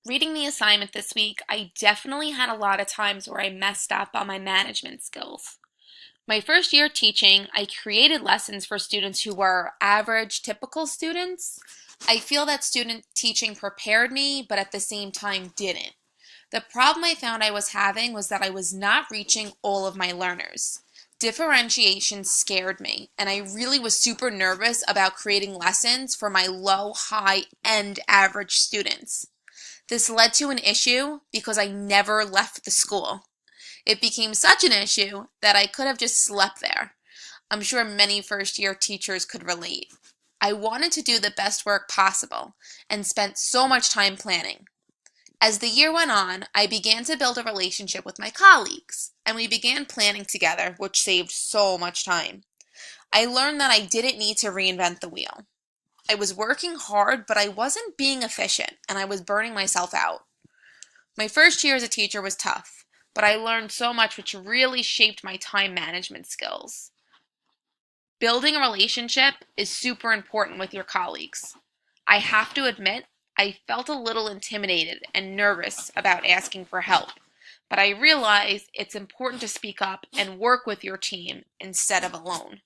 Reading the assignment this week, I definitely had a lot of times where I messed up on my management skills. My first year teaching, I created lessons for students who were average, typical students. I feel that student teaching prepared me, but at the same time didn't. The problem I found I was having was that I was not reaching all of my learners. Differentiation scared me, and I really was super nervous about creating lessons for my low, high, and average students. This led to an issue because I never left the school. It became such an issue that I could have just slept there. I'm sure many first year teachers could relate. I wanted to do the best work possible and spent so much time planning. As the year went on, I began to build a relationship with my colleagues, and we began planning together, which saved so much time. I learned that I didn't need to reinvent the wheel. I was working hard, but I wasn't being efficient, and I was burning myself out. My first year as a teacher was tough, but I learned so much which really shaped my time management skills. Building a relationship is super important with your colleagues. I have to admit, I felt a little intimidated and nervous about asking for help, but I realized it's important to speak up and work with your team instead of alone.